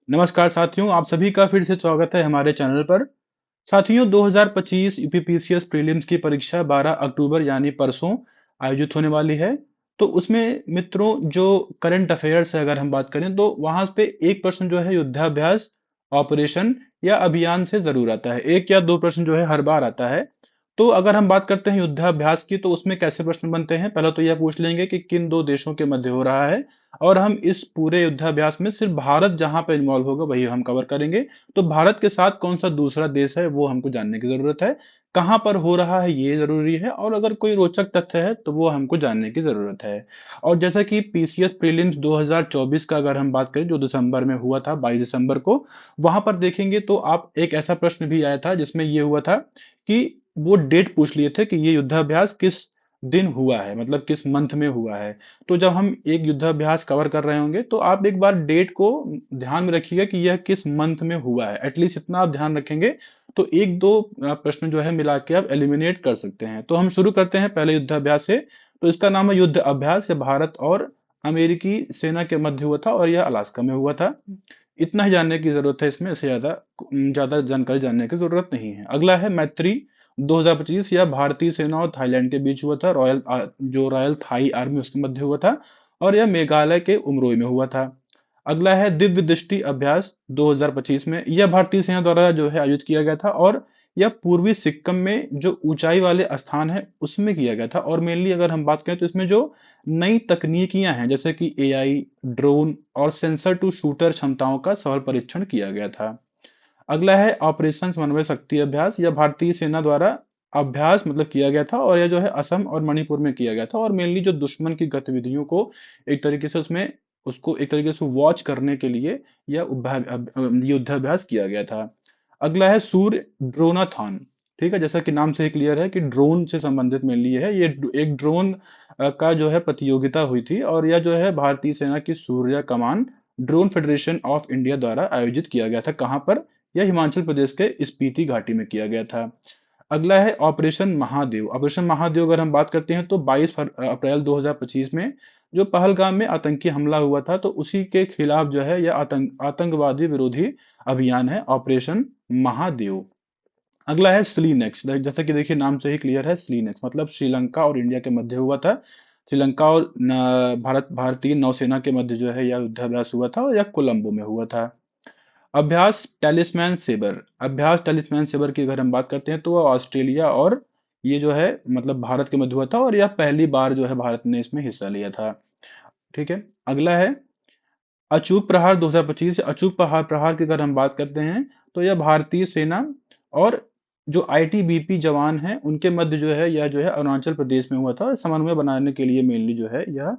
नमस्कार साथियों, आप सभी का फिर से स्वागत है हमारे चैनल पर। साथियों, 2025 यूपीपीसीएस प्रीलिम्स की परीक्षा 12 अक्टूबर यानी परसों आयोजित होने वाली है। तो उसमें मित्रों, जो करंट अफेयर्स है, अगर हम बात करें तो वहां पे एक प्रश्न जो है युद्धाभ्यास, ऑपरेशन या अभियान से जरूर आता है। एक या दो प्रश्न जो है हर बार आता है। तो अगर हम बात करते हैं युद्धाभ्यास की, तो उसमें कैसे प्रश्न बनते हैं, पहले तो यह पूछ लेंगे कि किन दो देशों के मध्य हो रहा है। और हम इस पूरे युद्धाभ्यास में सिर्फ भारत जहां पे इन्वॉल्व होगा वही हम कवर करेंगे। तो भारत के साथ कौन सा दूसरा देश है वो हमको जानने की जरूरत है। कहां पर हो रहा है ये जरूरी है, और अगर कोई रोचक तथ्य है तो वो हमको जानने की जरूरत है। और जैसा कि पीसीएस प्रीलिम्स 2024 का अगर हम बात करें, जो दिसंबर में हुआ था 22 दिसंबर को, वहां पर देखेंगे तो आप एक ऐसा प्रश्न भी आया था जिसमें ये हुआ था कि वो डेट पूछ लिए थे कि ये युद्धाभ्यास किस दिन हुआ है, मतलब किस मंथ में हुआ है। तो जब हम एक युद्धाभ्यास कवर कर रहे होंगे तो आप एक बार डेट को ध्यान में रखिएगा कि यह किस मंथ में हुआ है। एटलीस्ट इतना आप ध्यान रखेंगे तो एक दो प्रश्न जो है मिला के आप एलिमिनेट कर सकते हैं। तो हम शुरू करते हैं पहले युद्धाभ्यास से। तो इसका नाम है युद्ध अभ्यास। यह भारत और अमेरिकी सेना के मध्य हुआ था और यह अलास्का में हुआ था। इतना ही जानने की जरूरत है, इसमें इससे ज्यादा ज्यादा जानकारी जानने की जरूरत नहीं है। अगला है मैत्री 2025। यह भारतीय सेना और थाईलैंड के बीच हुआ था। जो रॉयल थाई आर्मी उसके मध्य हुआ था। और यह मेघालय के उमरोई में हुआ था। अगला है दिव्य दृष्टि अभ्यास 2025 में। यह भारतीय सेना द्वारा जो है आयोजित किया गया था, और यह पूर्वी सिक्किम में जो ऊंचाई वाले स्थान है उसमें किया गया था। और मेनली अगर हम बात करें तो इसमें जो नई तकनीकियां हैं, जैसे कि एआई, ड्रोन और सेंसर टू शूटर क्षमताओं का सफल परीक्षण किया गया था। अगला है ऑपरेशन समन्वय शक्ति अभ्यास। यह भारतीय सेना द्वारा अभ्यास मतलब किया गया था, और यह जो है असम और मणिपुर में किया गया था। और मेनली जो दुश्मन की गतिविधियों को एक तरीके से उसमें उसको एक तरीके से वॉच करने के लिए यह युद्धाभ्यास किया गया था। अगला है सूर्य ड्रोनाथॉन। ठीक है, जैसा कि नाम से ही क्लियर है कि ड्रोन से संबंधित मेनली है ये। एक ड्रोन का जो है प्रतियोगिता हुई थी, और यह जो है भारतीय सेना की सूर्य कमान ड्रोन फेडरेशन ऑफ इंडिया द्वारा आयोजित किया गया था। कहां पर? यह हिमाचल प्रदेश के स्पीति घाटी में किया गया था। अगला है ऑपरेशन महादेव। ऑपरेशन महादेव अगर हम बात करते हैं तो 22 अप्रैल 2025 में जो पहलगाम में आतंकी हमला हुआ था, तो उसी के खिलाफ जो है यह आतंकवादी विरोधी अभियान है, ऑपरेशन महादेव। अगला है स्लीनेक्स। जैसा कि देखिए नाम से ही क्लियर है, स्लीनेक्स मतलब श्रीलंका और इंडिया के मध्य हुआ था। श्रीलंका और भारतीय नौसेना के मध्य जो है यह युद्धाभ्यास हुआ था, और यह कोलंबो में हुआ था। अभ्यास टेलिस्मैन सेबर। अभ्यास टेलिस्मैन सेबर की अगर हम बात करते हैं तो वह ऑस्ट्रेलिया और ये जो है मतलब भारत के मध्य हुआ था, और यह पहली बार जो है भारत ने इसमें हिस्सा लिया था। ठीक है। अगला है अचूक प्रहार 2025। अचूक प्रहार प्रहार की अगर हम बात करते हैं तो यह भारतीय सेना और जो आईटीबीपी जवान हैं उनके मध्य जो है यह जो है अरुणाचल प्रदेश में हुआ था, और समन्वय बनाने के लिए मेनली जो है यह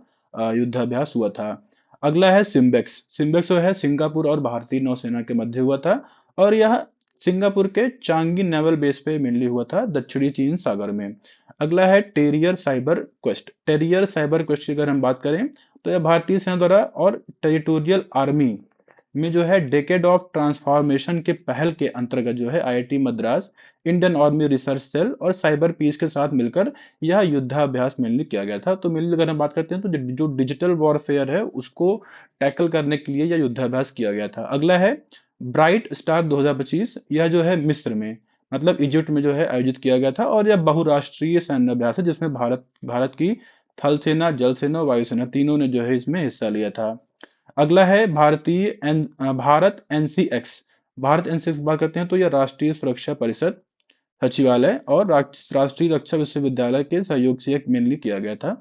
युद्धाभ्यास हुआ था। अगला है सिम्बेक्स। सिम्बेक्स जो है सिंगापुर और भारतीय नौसेना के मध्य हुआ था, और यह सिंगापुर के चांगी नेवल बेस पे मेनली हुआ था, दक्षिणी चीन सागर में। अगला है terrier cyber quest. Terrier cyber quest की अगर हम बात करें तो यह भारतीय सेना द्वारा और टेरिटोरियल आर्मी में जो है डेकेड ऑफ ट्रांसफॉर्मेशन के पहल के अंतर्गत जो है IIT Madras, Indian army research cell और साइबर पीस के साथ मिलकर यह युद्धाभ्यास मेनली किया गया था। तो मेनली अगर हम बात करते हैं तो जो डिजिटल वॉरफेयर है उसको टैकल करने के लिए यह युद्धाभ्यास किया गया था। अगला है ब्राइट स्टार 2025। यह जो है मिस्र में मतलब इजिप्ट में जो है आयोजित किया गया था, और यह बहुराष्ट्रीय सैन्य अभ्यास है जिसमें भारत की थल सेना, जल सेना और वायुसेना तीनों ने जो है इसमें हिस्सा लिया था। अगला है भारत एनसीएक्स। भारत एनसीएक्स की बात करते हैं तो यह राष्ट्रीय सुरक्षा परिषद सचिवालय और राष्ट्रीय रक्षा विश्वविद्यालय के सहयोग से मेनली किया गया था।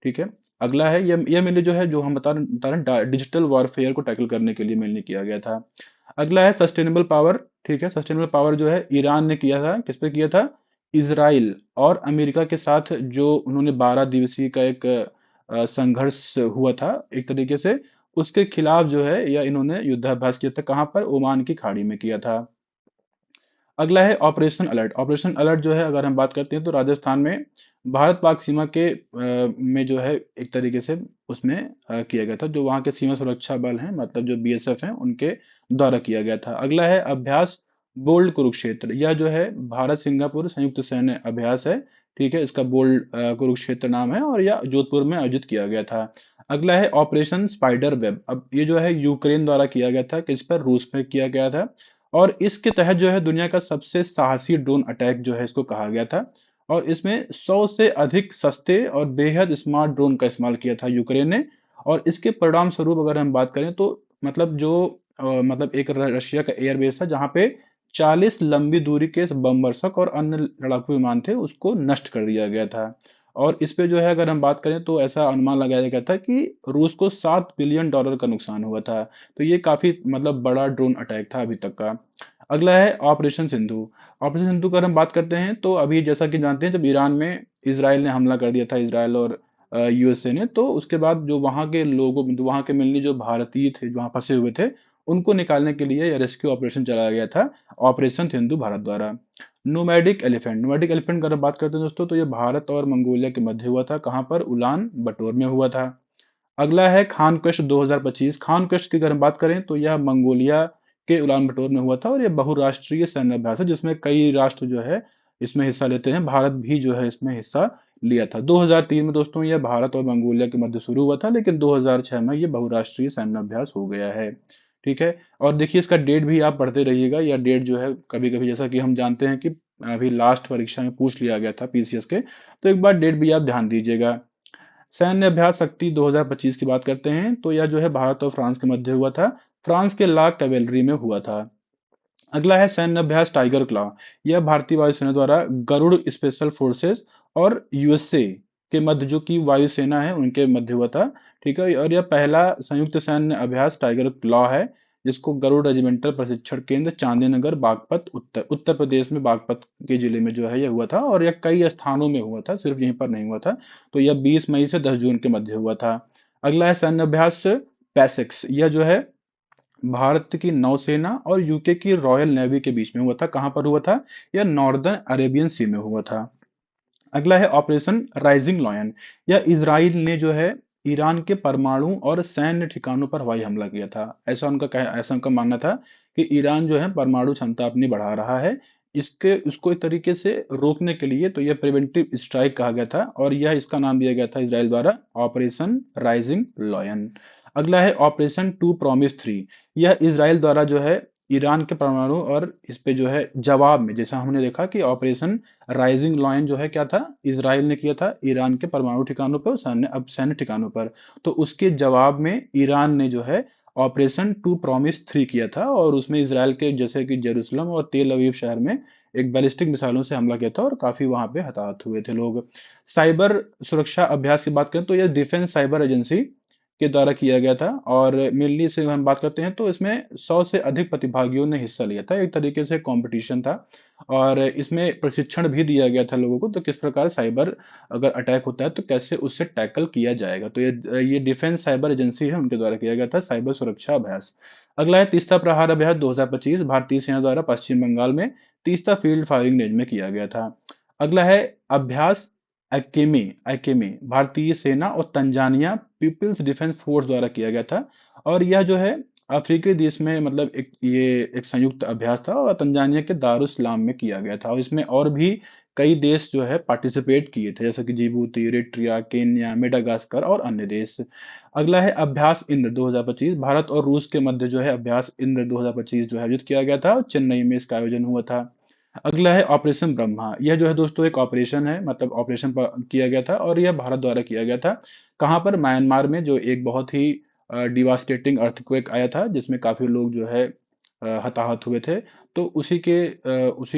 ठीक है। अगला है यह मेनली जो है जो हम बता रहे हैं डिजिटल वॉरफेयर को टैकल करने के लिए मेनली किया गया था। अगला है सस्टेनेबल पावर। ठीक है, सस्टेनेबल पावर जो है ईरान ने किया था। किस पे किया था? इसराइल और अमेरिका के साथ जो उन्होंने 12 दिवसीय का एक संघर्ष हुआ था एक तरीके से, उसके खिलाफ जो है या इन्होंने युद्धाभ्यास किया था। कहां पर? ओमान की खाड़ी में किया था। अगला है ऑपरेशन अलर्ट। ऑपरेशन अलर्ट जो है अगर हम बात करते हैं तो राजस्थान में भारत पाक सीमा के में जो है एक तरीके से उसमें किया गया था। जो वहाँ के सीमा सुरक्षा बल हैं मतलब जो बीएसएफ हैं उनके द्वारा किया गया था। अगला है अभ्यास बोल्ड कुरुक्षेत्र। यह जो है भारत सिंगापुर संयुक्त सैन्य अभ्यास है। ठीक है, इसका बोल्ड कुरुक्षेत्र नाम है, और यह जोधपुर में आयोजित किया गया था। अगला है ऑपरेशन स्पाइडर वेब। अब ये जो है यूक्रेन द्वारा किया गया था, किस पर, रूस पे किया गया था। और इसके तहत जो है दुनिया का सबसे साहसी ड्रोन अटैक जो है इसको कहा गया था। और इसमें 100 से अधिक सस्ते और बेहद स्मार्ट ड्रोन का इस्तेमाल किया था यूक्रेन ने। और इसके परिणाम स्वरूप अगर हम बात करें तो मतलब जो मतलब एक रशिया का एयरबेस था जहां पे 40 लंबी दूरी के बमवर्षक और अन्य लड़ाकू विमान थे, उसको नष्ट कर दिया गया था। और इस पे जो है अगर हम बात करें तो ऐसा अनुमान लगाया गया था कि रूस को $7 बिलियन का नुकसान हुआ था। तो ये काफी मतलब बड़ा ड्रोन अटैक था अभी तक का। अगला है ऑपरेशन सिंधु। ऑपरेशन सिंधु की अगर हम बात करते हैं तो अभी जैसा कि जानते हैं, जब ईरान में इसराइल ने हमला कर दिया था, इसराइल और यूएसए ने, तो उसके बाद जो वहां के लोगों, वहां के मिलनी जो भारतीय थे जो वहां फंसे हुए थे, उनको निकालने के लिए यह रेस्क्यू ऑपरेशन चलाया गया था, ऑपरेशन सिंधु भारत द्वारा। Nomadic elephant. नोमैडिक एलिफेंट की अगर बात करते हैं दोस्तों, तो ये भारत और मंगोलिया के मध्य हुआ था। कहाँ पर? उलान बटोर में हुआ था। अगला है खान क्वेश्चन 2025। खान क्वेश्चन की अगर हम बात करें तो यह मंगोलिया के उलान बटोर में हुआ था और यह बहुराष्ट्रीय सैन्य अभ्यास है जिसमें कई राष्ट्र जो है इसमें हिस्सा लेते हैं। भारत भी जो है इसमें हिस्सा लिया था। 2003 में दोस्तों यह भारत और मंगोलिया के मध्य शुरू हुआ था, लेकिन 2006 में यह बहुराष्ट्रीय सैन्य अभ्यास हो गया है। ठीक है। और देखिए इसका डेट भी आप पढ़ते रहिएगा। यह डेट जो है कभी कभी, जैसा कि हम जानते हैं कि अभी लास्ट परीक्षा में पूछ लिया गया था पीसीएस के, तो एक बार डेट भी आप ध्यान दीजिएगा। सैन्य अभ्यास शक्ति 2025 की बात करते हैं तो यह जो है भारत और फ्रांस के मध्य हुआ था। फ्रांस के ला कैवेलरी में हुआ था। अगला है सैन्य अभ्यास टाइगर क्लॉ। यह भारतीय वायुसेना द्वारा गरुड़ स्पेशल फोर्सेस और यूएसए के मध्य, जो कि वायुसेना है, उनके मध्य हुआ था। ठीक है। और यह पहला संयुक्त सैन्य अभ्यास टाइगर क्लॉ है जिसको गरुड़ रेजिमेंटल प्रशिक्षण केंद्र चांदीनगर बागपत उत्तर उत्तर प्रदेश में बागपत के जिले में जो है यह हुआ था। और यह कई स्थानों में हुआ था, सिर्फ यहीं पर नहीं हुआ था। तो यह 20 मई से 10 जून के मध्य हुआ था। अगला है सैन्य अभ्यास पैसेक्स। यह जो है भारत की नौसेना और यूके की रॉयल नेवी के बीच में हुआ था। कहां पर हुआ था? यह नॉर्दर्न अरेबियन सी में हुआ था। अगला है ऑपरेशन राइजिंग लॉयन। यह इजराइल ने जो है ईरान के परमाणु और सैन्य ठिकानों पर हवाई हमला किया था। ऐसा उनका मानना था कि ईरान जो है परमाणु क्षमता अपनी बढ़ा रहा है। इसके उसको एक तरीके से रोकने के लिए तो यह प्रिवेंटिव स्ट्राइक कहा गया था और यह इसका नाम दिया गया था इजराइल द्वारा ऑपरेशन राइजिंग लॉयन। अगला है ऑपरेशन टू प्रॉमिस 3। यह इजराइल द्वारा जो है ईरान के परमाणु और इस पे जो है जवाब में, जैसा हमने देखा कि ऑपरेशन राइजिंग लॉयन जो है क्या था, इजराइल ने किया था ईरान के परमाणु ठिकानों पर, सैन्य ठिकानों पर। तो उसके जवाब में ईरान ने जो है ऑपरेशन टू प्रॉमिस 3 किया था और उसमें इजराइल के जैसे कि जेरूसलम और तेल अवीव शहर में एक बैलिस्टिक मिसाइलों से हमला किया था और काफी वहां पे हताहत हुए थे लोग। साइबर सुरक्षा अभ्यास की बात करें तो यह डिफेंस साइबर एजेंसी के द्वारा किया गया था। और मेनली से हम बात करते हैं तो इसमें 100 से अधिक प्रतिभागियों ने हिस्सा लिया था। एक तरीके से कंपटीशन था और इसमें प्रशिक्षण भी दिया गया था लोगों को, तो किस प्रकार साइबर अगर अटैक होता है तो कैसे उससे टैकल किया जाएगा। तो ये डिफेंस साइबर एजेंसी है, उनके द्वारा किया गया था साइबर सुरक्षा अभ्यास। अगला है तीस्ता प्रहार अभ्यास 2025। भारतीय सेना द्वारा पश्चिम बंगाल में तीस्ता फील्ड फायरिंग रेंज में किया गया था। अगला है अभ्यास अकेमे। अकेमे भारतीय सेना और तंजानिया पीपल्स डिफेंस फोर्स द्वारा किया गया था। और यह जो है अफ्रीकी देश में मतलब एक संयुक्त अभ्यास था और तंजानिया के दारुसलाम में किया गया था। और इसमें और भी कई देश जो है पार्टिसिपेट किए थे, जैसे कि जिबूती, इरिट्रिया, केन्या, मेडागास्कर और अन्य देश। अगला है अभ्यास इंद्र 2025। भारत और रूस के मध्य जो है अभ्यास इंद्र 2025 जो है आयोजित किया गया था और चेन्नई में इसका आयोजन हुआ था। अगला है ऑपरेशन ब्रह्मा। यह जो है दोस्तों एक ऑपरेशन है, मतलब ऑपरेशन किया गया था और यह भारत द्वारा किया गया था। कहाँ पर? म्यांमार में, जो एक बहुत ही डिवास्टेटिंग अर्थक्वेक आया था जिसमें काफी लोग जो है हताहत हुए थे। तो उसी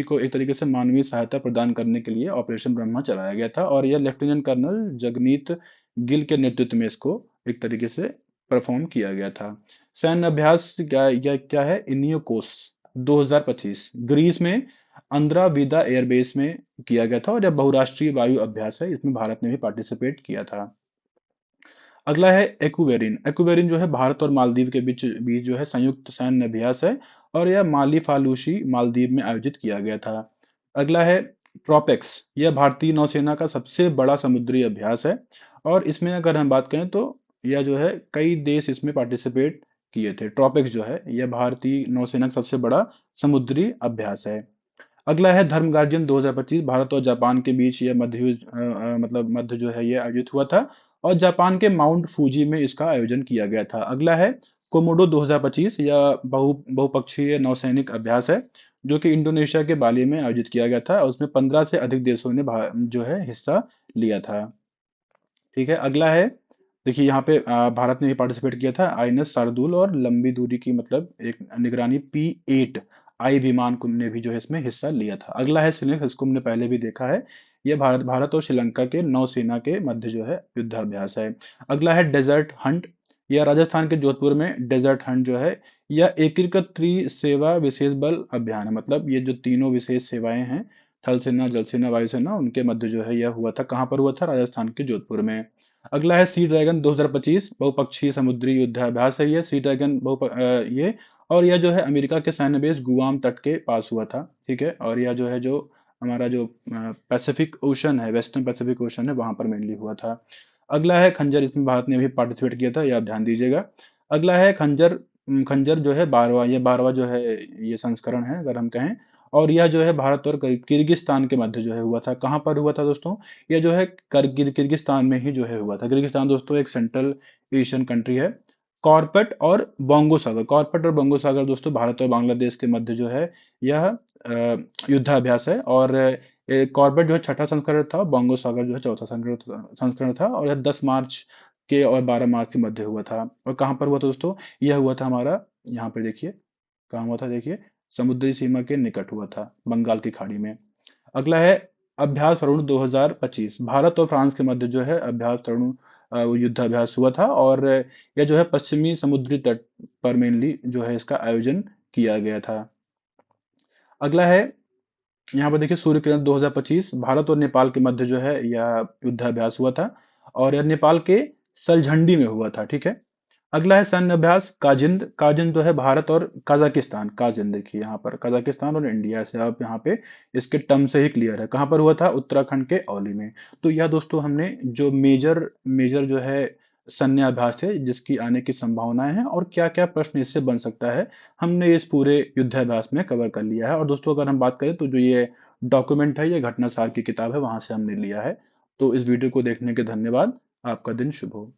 को एक तरीके से मानवीय सहायता प्रदान करने के लिए ऑपरेशन ब्रह्मा चलाया गया था और यह लेफ्टिनेंट कर्नल जगनीत गिल के नेतृत्व में इसको एक तरीके से परफॉर्म किया गया था। सैन्य अभ्यास क्या है? इनियोकोस 2025 ग्रीस में अंद्राविदा एयरबेस में किया गया था और यह बहुराष्ट्रीय वायु अभ्यास है, इसमें भारत ने भी पार्टिसिपेट किया था। अगला है एक्वेरिन। एक्वेरिन जो है भारत और मालदीव के बीच बीच जो है संयुक्त सैन्य अभ्यास है और यह माली फालूसी मालदीव में आयोजित किया गया था। अगला है ट्रोपेक्स। यह भारतीय नौसेना का सबसे बड़ा समुद्री अभ्यास है और इसमें अगर हम बात करें तो यह जो है कई देश इसमें पार्टिसिपेट किए थे। ट्रोपेक्स जो है यह भारतीय नौसेना का सबसे बड़ा समुद्री अभ्यास है। अगला है धर्म गार्जियन 2025। भारत और जापान के बीच यह मतलब मध्य जो है यह आयोजित हुआ था और जापान के माउंट फूजी में इसका आयोजन किया गया था। अगला है कोमोडो 2025 या बहुपक्षीय नौसैनिक अभ्यास है, जो कि इंडोनेशिया के बाली में आयोजित किया गया था और उसमें 15 से अधिक देशों ने जो है हिस्सा लिया था। ठीक है, अगला है, देखिए यहाँ पे भारत ने भी पार्टिसिपेट किया था। आईएनएस शार्दुल और लंबी दूरी की मतलब एक निगरानी P8 आई विमान ने भी जो है इसमें हिस्सा लिया था। अगला है सिलेक्स, इसको हमने पहले भी देखा है। ये भारत भारत और श्रीलंका के नौसेना के मध्य जो है युद्धाभ्यास है। अगला है डेजर्ट हंट, यह राजस्थान के जोधपुर में डेजर्ट हंट जो है यह एकीकृत त्रिसेवा विशेष बल अभियान है। मतलब ये जो तीनों विशेष सेवाएं हैं, थल सेना, जल सेना, वायुसेना, उनके मध्य जो है यह हुआ था। कहाँ पर हुआ था? राजस्थान के जोधपुर में। अगला है सी ड्रैगन 2025 बहुपक्षीय समुद्री युद्धाभ्यास है। ये सी ड्रैगन ये और यह जो है अमेरिका के सैन्य बेस गुआम तट के पास हुआ था। ठीक है, और यह जो है जो हमारा जो पैसिफिक ओशन है, वेस्टर्न पैसिफिक ओशन है, वहां पर मेनली हुआ था। अगला है खंजर, इसमें भारत ने भी पार्टिसिपेट किया था, यह आप ध्यान दीजिएगा। अगला है खंजर। खंजर जो है 12वां जो है ये संस्करण है अगर हम कहें। और यह जो है भारत और किर्गिस्तान के मध्य जो है हुआ था। कहाँ पर हुआ था दोस्तों? यह जो है किर्गिस्तान में ही जो है हुआ था। किर्गिस्तान दोस्तों एक सेंट्रल एशियन कंट्री है। कॉर्पेट और बोंगो सागर दोस्तों भारत और बांग्लादेश के मध्य जो है यह युद्धाभ्यास है। और कॉर्बेट जो है छठा संस्करण था, बोंगो सागर जो है चौथा संस्करण था। और यह 10 मार्च के और 12 मार्च के मध्य हुआ था। और कहाँ पर हुआ था दोस्तों? यह हुआ था हमारा, यहाँ पे देखिए कहाँ हुआ था, देखिए समुद्री सीमा के निकट हुआ था, बंगाल की खाड़ी में। अगला है अभ्यास तरुण 2025, भारत और फ्रांस के मध्य जो है अभ्यास तरुण युद्धाभ्यास हुआ था। और यह जो है पश्चिमी समुद्री तट पर मेनली जो है इसका आयोजन किया गया था। अगला है, यहाँ पर देखिए सूर्य किरण 2025, भारत और नेपाल के मध्य जो है यह युद्धाभ्यास हुआ था। और यह नेपाल के सलझंडी में हुआ था। ठीक है, अगला है सैन्य अभ्यास काजिंद। काजिंद जो है भारत और कजाकिस्तान, काजिंद देखिए यहाँ पर कजाकिस्तान और इंडिया से आप यहाँ पे इसके टर्म से ही क्लियर है। कहाँ पर हुआ था? उत्तराखंड के औली में। तो यह दोस्तों हमने जो मेजर मेजर जो है सैन्य अभ्यास थे जिसकी आने की संभावनाएं हैं और क्या क्या प्रश्न इससे बन सकता है, हमने इस पूरे युद्धाभ्यास में कवर कर लिया है। और दोस्तों अगर हम बात करें तो जो ये डॉक्यूमेंट है, ये घटनासार की किताब है, वहां से हमने लिया है। तो इस वीडियो को देखने के धन्यवाद। आपका दिन शुभ हो।